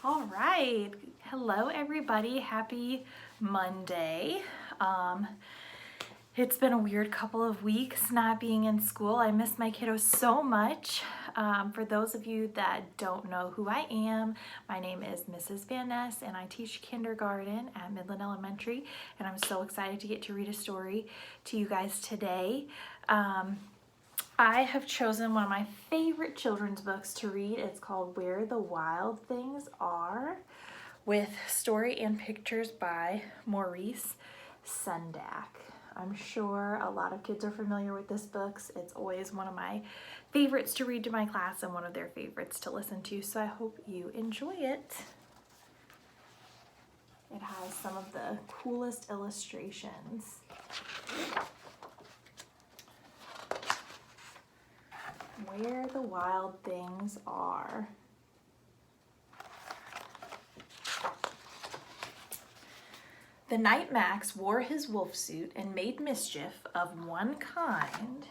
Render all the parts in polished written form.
All right. Hello, everybody. Happy Monday. It's been a weird couple of weeks not being in school. I miss my kiddos so much. For those of you that don't know who I am, my name is Mrs. Van Ness, and I teach kindergarten at Midland Elementary, and I'm so excited to get to read a story to you guys today. I have chosen one of my favorite children's books to read. It's called Where the Wild Things Are, with story and pictures by Maurice Sendak. I'm sure a lot of kids are familiar with this book. It's always one of my favorites to read to my class and one of their favorites to listen to, so I hope you enjoy it. It has some of the coolest illustrations. Where the Wild Things Are. The night Max wore his wolf suit and made mischief of one kind,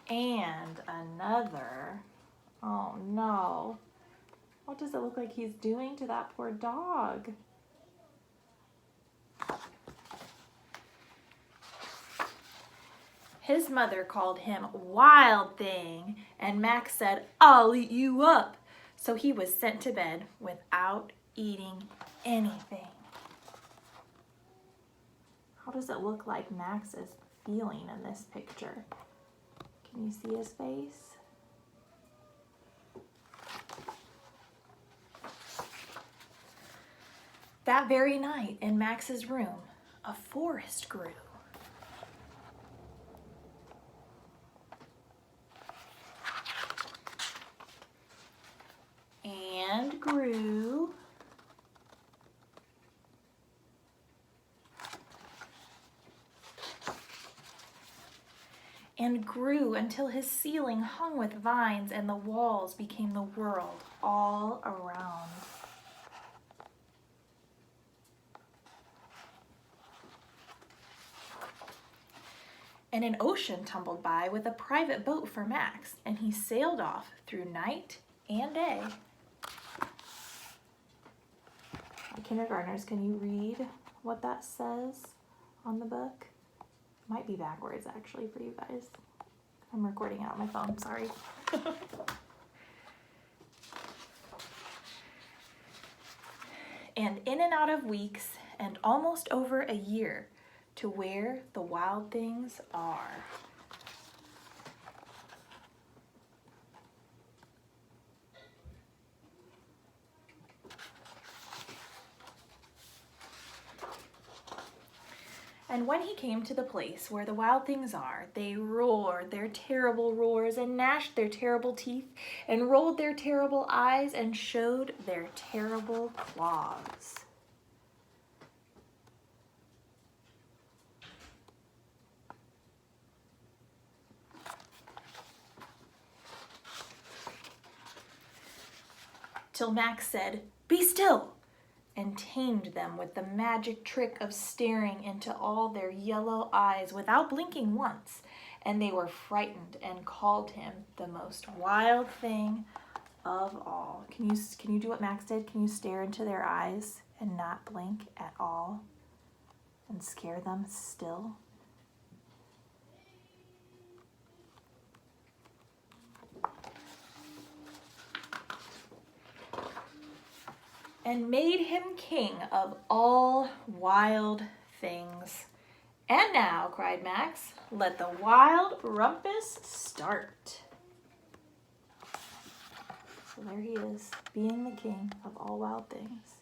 and another. Oh no. What does it look like he's doing to that poor dog? His mother called him Wild Thing, and Max said, "I'll eat you up." So he was sent to bed without eating anything. How does it look like Max is feeling in this picture? Can you see his face? That very night in Max's room, a forest grew. And grew and grew until his ceiling hung with vines and the walls became the world all around. And an ocean tumbled by with a private boat for Max, and he sailed off through night and day. Kindergartners, can you read what that says on the book? Might be backwards actually for you guys. I'm recording it on my phone, sorry. And in and out of weeks and almost over a year to where the wild things are. And when he came to the place where the wild things are, they roared their terrible roars and gnashed their terrible teeth and rolled their terrible eyes and showed their terrible claws. Till Max said, "Be still," and tamed them with the magic trick of staring into all their yellow eyes without blinking once, and they were frightened and called him the most wild thing of all. Can you do what Max did? Can you stare into their eyes and not blink at all and scare them still? And made him king of all wild things. "And now," cried Max, "let the wild rumpus start." So there he is, being the king of all wild things.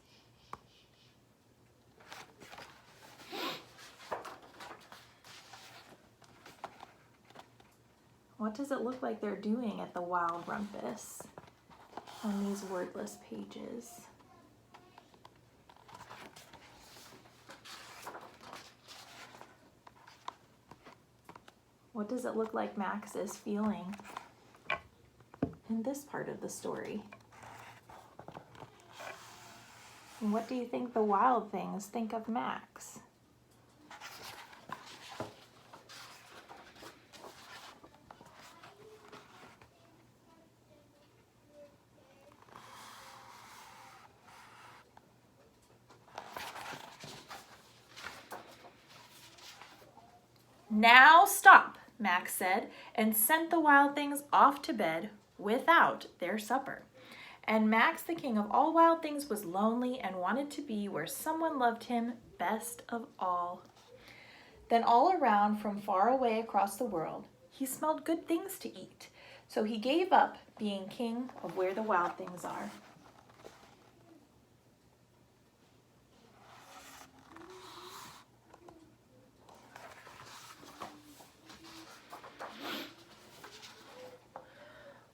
What does it look like they're doing at the wild rumpus on these wordless pages? What does it look like Max is feeling in this part of the story? And what do you think the wild things think of Max? "Now stop," Max said, and sent the wild things off to bed without their supper. And Max, the king of all wild things, was lonely and wanted to be where someone loved him best of all. Then all around, from far away across the world, he smelled good things to eat. So he gave up being king of where the wild things are.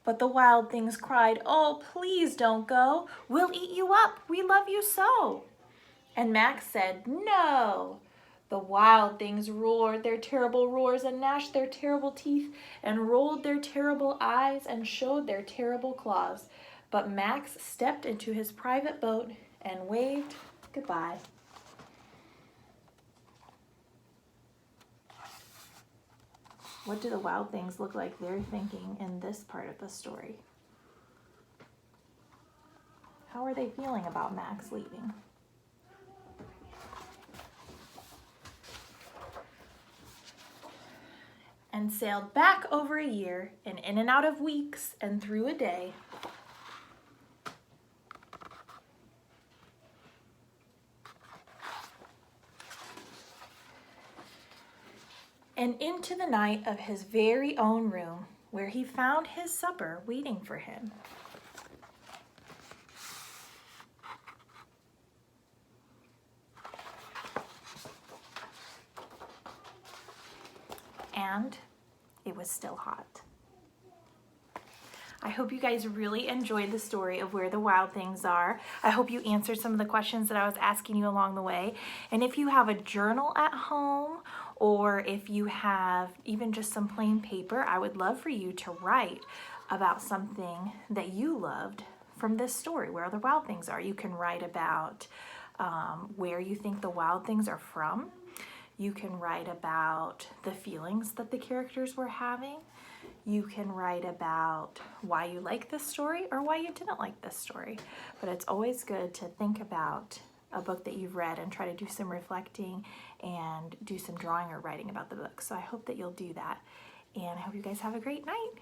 But the wild things cried, "Oh, please don't go. We'll eat you up. We love you so." And Max said, "No." The wild things roared their terrible roars and gnashed their terrible teeth and rolled their terrible eyes and showed their terrible claws. But Max stepped into his private boat and waved goodbye. What do the wild things look like they're thinking in this part of the story? How are they feeling about Max leaving? And sailed back over a year and in and out of weeks and through a day. And into the night of his very own room, where he found his supper waiting for him. And it was still hot. I hope you guys really enjoyed the story of where the wild things are. I hope you answered some of the questions that I was asking you along the way. And if you have a journal at home, or if you have even just some plain paper, I would love for you to write about something that you loved from this story, where the wild things are. You can write about where you think the wild things are from. You can write about the feelings that the characters were having. You can write about why you like this story or why you didn't like this story. But it's always good to think about a book that you've read and try to do some reflecting and do some drawing or writing about the book. So I hope that you'll do that. And I hope you guys have a great night.